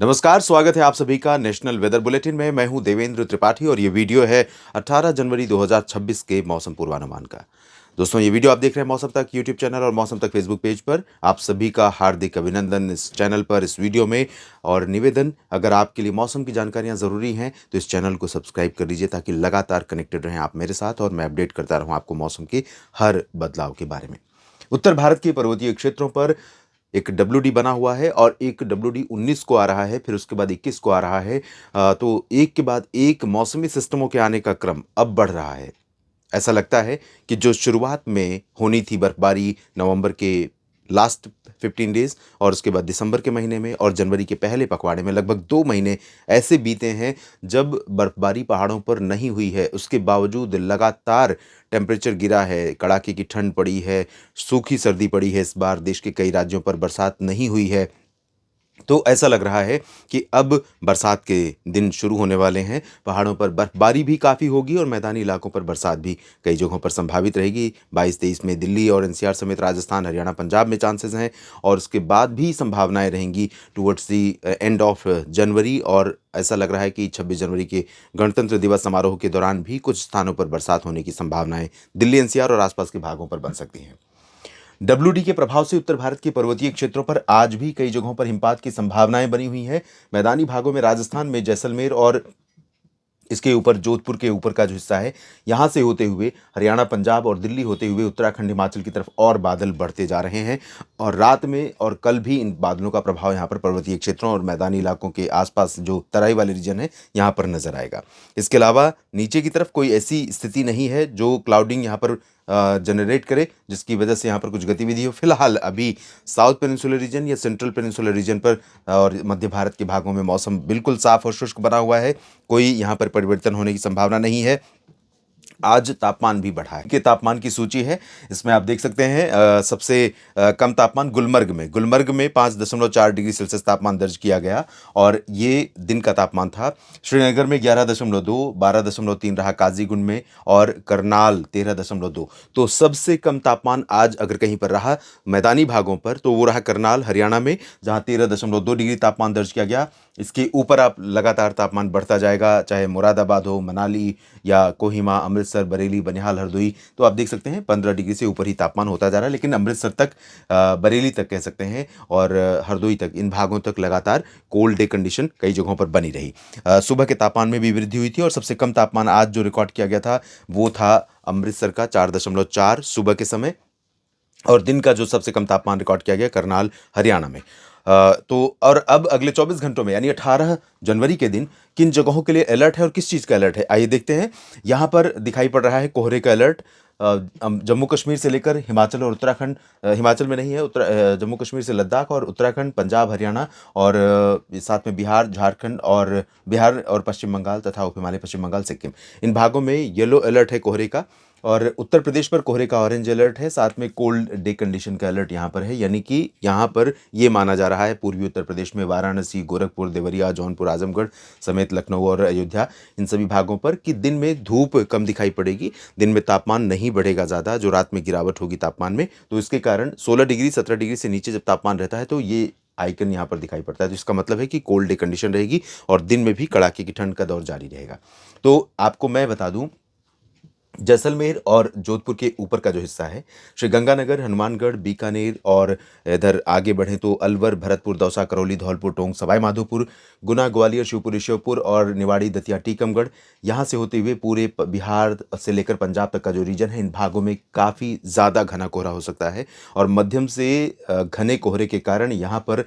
नमस्कार, स्वागत है आप सभी का नेशनल वेदर बुलेटिन में। मैं हूं देवेंद्र त्रिपाठी और ये वीडियो है 18 जनवरी 2026 के मौसम पूर्वानुमान का। दोस्तों, ये वीडियो आप देख रहे हैं मौसम तक यूट्यूब चैनल और मौसम तक फेसबुक पेज पर। आप सभी का हार्दिक अभिनंदन इस चैनल पर, इस वीडियो में। और निवेदन, अगर आपके लिए मौसम की जानकारियां ज़रूरी हैं तो इस चैनल को सब्सक्राइब कर लीजिए ताकि लगातार कनेक्टेड रहें आप मेरे साथ और मैं अपडेट करता रहूँ आपको मौसम के हर बदलाव के बारे में। उत्तर भारत के पर्वतीय क्षेत्रों पर एक डब्ल्यू डी बना हुआ है और एक डब्ल्यू डी 19 को आ रहा है, फिर उसके बाद 21 को आ रहा है। तो एक के बाद एक मौसमी सिस्टमों के आने का क्रम अब बढ़ रहा है। ऐसा लगता है कि जो शुरुआत में होनी थी बर्फबारी नवंबर के लास्ट 15 डेज और उसके बाद दिसंबर के महीने में और जनवरी के पहले पखवाड़े में, लगभग 2 महीने ऐसे बीते हैं जब बर्फबारी पहाड़ों पर नहीं हुई है। उसके बावजूद लगातार टेम्परेचर गिरा है, कड़ाके की ठंड पड़ी है, सूखी सर्दी पड़ी है। इस बार देश के कई राज्यों पर बरसात नहीं हुई है। तो ऐसा लग रहा है कि अब बरसात के दिन शुरू होने वाले हैं। पहाड़ों पर बर्फबारी भी काफ़ी होगी और मैदानी इलाकों पर बरसात भी कई जगहों पर संभावित रहेगी। 22-23 में दिल्ली और एनसीआर समेत राजस्थान, हरियाणा, पंजाब में चांसेस हैं और उसके बाद भी संभावनाएं रहेंगी towards the end of January. और ऐसा लग रहा है कि 26 जनवरी के गणतंत्र दिवस समारोह के दौरान भी कुछ स्थानों पर बरसात होने की संभावनाएं दिल्ली, एनसीआर और आसपास के भागों पर बन सकती हैं। डब्ल्यूडी के प्रभाव से उत्तर भारत के पर्वतीय क्षेत्रों पर आज भी कई जगहों पर हिमपात की संभावनाएं बनी हुई हैं। मैदानी भागों में राजस्थान में जैसलमेर और इसके ऊपर जोधपुर के ऊपर का जो हिस्सा है, यहाँ से होते हुए हरियाणा, पंजाब और दिल्ली होते हुए उत्तराखंड, हिमाचल की तरफ और बादल बढ़ते जा रहे हैं। और रात में और कल भी इन बादलों का प्रभाव यहाँ पर पर्वतीय क्षेत्रों और मैदानी इलाकों के आसपास जो तराई वाले रीजन है यहाँ पर नजर आएगा। इसके अलावा नीचे की तरफ कोई ऐसी स्थिति नहीं है जो क्लाउडिंग यहाँ पर जनरेट करे, जिसकी वजह से यहाँ पर कुछ गतिविधि हो। फिलहाल अभी साउथ पेनिनसुलर रीजन या सेंट्रल पेनिनसुलर रीजन पर और मध्य भारत के भागों में मौसम बिल्कुल साफ और शुष्क बना हुआ है। कोई यहाँ पर परिवर्तन होने की संभावना नहीं है। आज तापमान भी बढ़ा है कि तापमान की सूची है, इसमें आप देख सकते हैं सबसे कम तापमान गुलमर्ग में 5.4 डिग्री सेल्सियस तापमान दर्ज किया गया और ये दिन का तापमान था। श्रीनगर में 11.2, 12.3 रहा काजीगुंड में और करनाल 13.2। तो सबसे कम तापमान आज अगर कहीं पर रहा मैदानी भागों पर तो वो रहा करनाल, हरियाणा में, जहां 13.2 डिग्री तापमान दर्ज किया गया। इसके ऊपर आप लगातार तापमान बढ़ता जाएगा, चाहे मुरादाबाद हो, मनाली या कोहिमा, अमृतसर, बरेली, बनिहाल, हरदोई। तो आप देख सकते हैं 15 डिग्री से ऊपर ही तापमान होता जा रहा है। लेकिन अमृतसर तक, बरेली तक कह सकते हैं और हरदोई तक, इन भागों तक लगातार कोल्ड डे कंडीशन कई जगहों पर बनी रही। सुबह के तापमान में भी वृद्धि हुई थी और सबसे कम तापमान आज जो रिकॉर्ड किया गया था वो था अमृतसर का 4.4 सुबह के समय। और दिन का जो सबसे कम तापमान रिकॉर्ड किया गया करनाल, हरियाणा में। तो और अब अगले 24 घंटों में यानी 18 जनवरी के दिन किन जगहों के लिए अलर्ट है और किस चीज़ का अलर्ट है, आइए देखते हैं। यहाँ पर दिखाई पड़ रहा है कोहरे का अलर्ट। जम्मू कश्मीर से लेकर हिमाचल और उत्तराखंड, हिमाचल में नहीं है, जम्मू कश्मीर से लद्दाख और उत्तराखंड, पंजाब, हरियाणा और साथ में बिहार और पश्चिम बंगाल तथा उप हिमालय, पश्चिम बंगाल, सिक्किम, इन भागों में येलो अलर्ट है कोहरे का। और उत्तर प्रदेश पर कोहरे का ऑरेंज अलर्ट है, साथ में कोल्ड डे कंडीशन का अलर्ट यहाँ पर है। यानी कि यहाँ पर ये माना जा रहा है पूर्वी उत्तर प्रदेश में वाराणसी, गोरखपुर, देवरिया, जौनपुर, आजमगढ़ समेत लखनऊ और अयोध्या, इन सभी भागों पर कि दिन में धूप कम दिखाई पड़ेगी, दिन में तापमान नहीं बढ़ेगा ज़्यादा, जो रात में गिरावट होगी तापमान में। तो इसके कारण 16 डिग्री 17 डिग्री से नीचे जब तापमान रहता है तो ये आइकन यहाँ पर दिखाई पड़ता है। तो इसका मतलब है कि कोल्ड डे कंडीशन रहेगी और दिन में भी कड़ाके की ठंड का दौर जारी रहेगा। तो आपको मैं बता दूं, जैसलमेर और जोधपुर के ऊपर का जो हिस्सा है, श्रीगंगानगर, हनुमानगढ़, बीकानेर और इधर आगे बढ़ें तो अलवर, भरतपुर, दौसा, करौली, धौलपुर, टोंक, सवाई माधोपुर, गुना, ग्वालियर, शिवपुरी, श्योपुर और निवाड़ी, दतिया, टीकमगढ़, यहाँ से होते हुए पूरे बिहार से लेकर पंजाब तक का जो रीजन है, इन भागों में काफ़ी ज़्यादा घना कोहरा हो सकता है। और मध्यम से घने कोहरे के कारण यहाँ पर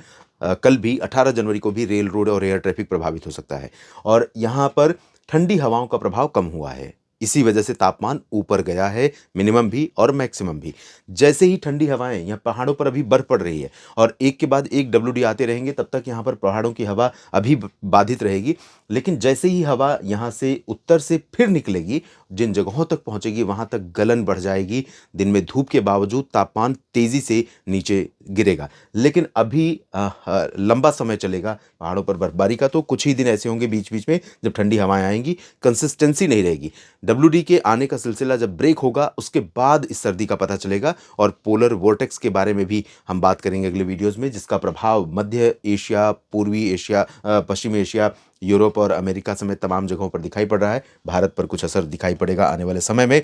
कल भी 18 जनवरी को भी रेल, रोड और एयर ट्रैफिक प्रभावित हो सकता है। और यहाँ पर ठंडी हवाओं का प्रभाव कम हुआ है, इसी वजह से तापमान ऊपर गया है, मिनिमम भी और मैक्सिमम भी। जैसे ही ठंडी हवाएं, यहाँ पहाड़ों पर अभी बर्फ पड़ रही है और एक के बाद एक डब्ल्यूडी आते रहेंगे, तब तक यहाँ पर पहाड़ों की हवा अभी बाधित रहेगी। लेकिन जैसे ही हवा यहाँ से उत्तर से फिर निकलेगी, जिन जगहों तक पहुँचेगी वहाँ तक गलन बढ़ जाएगी। दिन में धूप के बावजूद तापमान तेज़ी से नीचे गिरेगा। लेकिन अभी लंबा समय चलेगा पहाड़ों पर बर्फबारी का, तो कुछ ही दिन ऐसे होंगे बीच बीच में जब ठंडी हवाएं आएंगी, कंसिस्टेंसी नहीं रहेगी। WD के आने का सिलसिला जब ब्रेक होगा उसके बाद इस सर्दी का पता चलेगा और पोलर वोर्टेक्स के बारे में भी हम बात करेंगे अगले वीडियोज़ में, जिसका प्रभाव मध्य एशिया, पूर्वी एशिया, पश्चिमी एशिया, यूरोप और अमेरिका समेत तमाम जगहों पर दिखाई पड़ रहा है। भारत पर कुछ असर दिखाई पड़ेगा आने वाले समय में।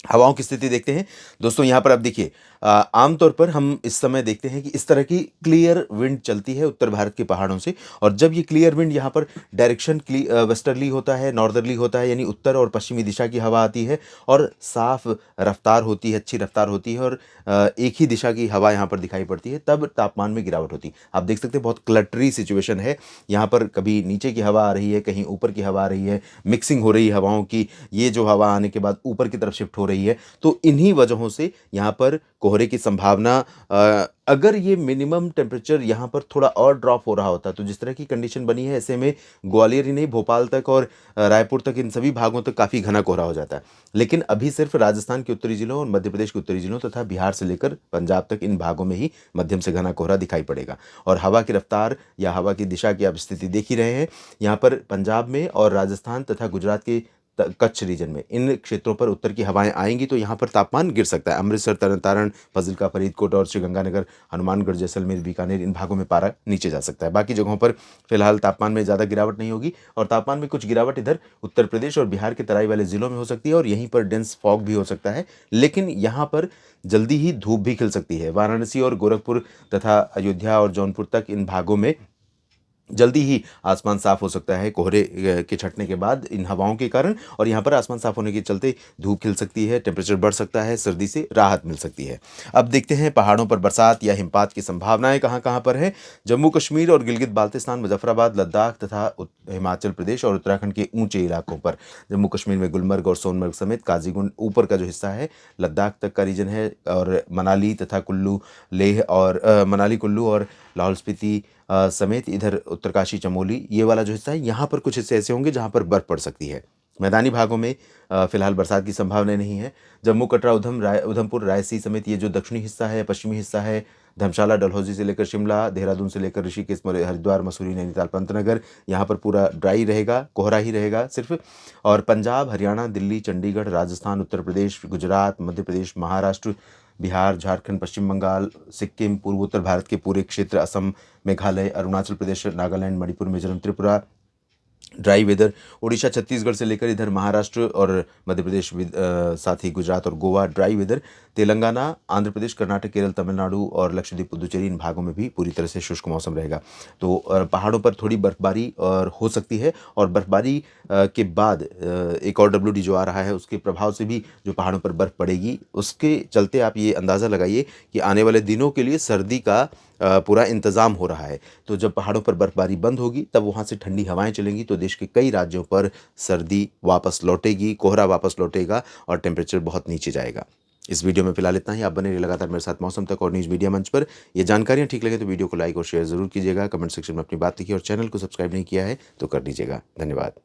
हवाओं की स्थिति देखते हैं। दोस्तों यहाँ पर आप देखिए, आमतौर पर हम इस समय देखते हैं कि इस तरह की क्लियर विंड चलती है उत्तर भारत के पहाड़ों से, और जब ये क्लियर विंड यहाँ पर डायरेक्शन वेस्टर्ली होता है, नॉर्दर्ली होता है, यानी उत्तर और पश्चिमी दिशा की हवा आती है और साफ रफ्तार होती है, अच्छी रफ्तार होती है, और एक ही दिशा की हवा यहाँ पर दिखाई पड़ती है, तब तापमान में गिरावट होती है। आप देख सकते हैं बहुत क्लटरी सिचुएशन है यहाँ पर, कभी नीचे की हवा आ रही है, कहीं ऊपर की हवा आ रही है, मिक्सिंग हो रही है हवाओं की। ये जो हवा आने के बाद ऊपर की तरफ शिफ्ट हो रही है, तो इन्हीं वजहों से यहाँ पर कोहरे की संभावना, अगर ये मिनिमम टेम्परेचर यहाँ पर थोड़ा और ड्रॉप हो रहा होता, तो जिस तरह की कंडीशन बनी है ऐसे में ग्वालियर ही नहीं, भोपाल तक और रायपुर तक, इन सभी भागों तक काफ़ी घना कोहरा हो जाता है। लेकिन अभी सिर्फ राजस्थान के उत्तरी जिलों और मध्य प्रदेश के उत्तरी जिलों तथा बिहार से लेकर पंजाब तक, इन भागों में ही मध्यम से घना कोहरा दिखाई पड़ेगा। और हवा की रफ्तार या हवा की दिशा की आप स्थिति देख ही रहे हैं। यहाँ पर पंजाब में और राजस्थान तथा गुजरात के कच्छ रीजन में, इन क्षेत्रों पर उत्तर की हवाएं आएंगी तो यहाँ पर तापमान गिर सकता है। अमृतसर, तरन तारण, फाजिल्का, फरीदकोट और श्रीगंगानगर, हनुमानगढ़, जैसलमेर, बीकानेर, इन भागों में पारा नीचे जा सकता है। बाकी जगहों पर फिलहाल तापमान में ज़्यादा गिरावट नहीं होगी, और तापमान में कुछ गिरावट इधर उत्तर प्रदेश और बिहार के तराई वाले जिलों में हो सकती है, और यहीं पर डेंस फॉग भी हो सकता है। लेकिन यहाँ पर जल्दी ही धूप भी खिल सकती है। वाराणसी और गोरखपुर तथा अयोध्या और जौनपुर तक, इन भागों में जल्दी ही आसमान साफ हो सकता है कोहरे के छटने के बाद इन हवाओं के कारण, और यहाँ पर आसमान साफ होने के चलते धूप खिल सकती है, टेम्परेचर बढ़ सकता है, सर्दी से राहत मिल सकती है। अब देखते हैं पहाड़ों पर बरसात या हिमपात की संभावनाएं कहाँ कहाँ पर है। जम्मू कश्मीर और गिलगित बाल्तिस्तान, मुजफ्फराबाद, लद्दाख तथा हिमाचल प्रदेश और उत्तराखंड के ऊंचे इलाकों पर। जम्मू कश्मीर में गुलमर्ग और सोनमर्ग समेत काजीगुंड ऊपर का जो हिस्सा है, लद्दाख तक का रीजन है, और मनाली तथा कुल्लू, लेह और मनाली, कुल्लू और लाहौल स्पीति समेत इधर उत्तरकाशी, चमोली, ये वाला जो हिस्सा है, यहाँ पर कुछ हिस्से ऐसे होंगे जहाँ पर बर्फ़ पड़ सकती है। मैदानी भागों में फिलहाल बरसात की संभावना नहीं है। जम्मू, कटरा, उधमपुर, रायसी समेत ये जो दक्षिणी हिस्सा है, पश्चिमी हिस्सा है, धर्मशाला, डलहौजी से लेकर शिमला, देहरादून से लेकर ऋषिकेश, हरिद्वार, मसूरी, नैनीताल, पंतनगर, यहाँ पर पूरा ड्राई रहेगा, कोहरा ही रहेगा सिर्फ। और पंजाब, हरियाणा, दिल्ली, चंडीगढ़, राजस्थान, उत्तर प्रदेश, गुजरात, मध्य प्रदेश, महाराष्ट्र, बिहार, झारखंड, पश्चिम बंगाल, सिक्किम, पूर्वोत्तर भारत के पूरे क्षेत्र, असम, मेघालय, अरुणाचल प्रदेश, नागालैंड, मणिपुर, मिजोरम, त्रिपुरा, ड्राई वेदर। उड़ीसा, छत्तीसगढ़ से लेकर इधर महाराष्ट्र और मध्य प्रदेश, साथ ही गुजरात और गोवा, ड्राई वेदर। तेलंगाना, आंध्र प्रदेश, कर्नाटक, केरल, तमिलनाडु और लक्षद्वीप, पुदुचेरी, इन भागों में भी पूरी तरह से शुष्क मौसम रहेगा। तो पहाड़ों पर थोड़ी बर्फबारी और हो सकती है, और बर्फबारी के बाद एक और WD जो आ रहा है, उसके प्रभाव से भी जो पहाड़ों पर बर्फ़ पड़ेगी, उसके चलते आप ये अंदाज़ा लगाइए कि आने वाले दिनों के लिए सर्दी का पूरा इंतज़ाम हो रहा है। तो जब पहाड़ों पर बर्फबारी बंद होगी, तब वहाँ से ठंडी हवाएं चलेंगी, तो देश के कई राज्यों पर सर्दी वापस लौटेगी, कोहरा वापस लौटेगा और टेम्परेचर बहुत नीचे जाएगा। इस वीडियो में फिलहाल इतना ही। आप बने रहिए लगातार मेरे साथ मौसम तक और न्यूज़ मीडिया मंच पर। ये जानकारियाँ ठीक लगे तो वीडियो को लाइक और शेयर ज़रूर कीजिएगा। कमेंट सेक्शन में अपनी बात लिखिए, और चैनल को सब्सक्राइब नहीं किया है तो कर दीजिएगा। धन्यवाद।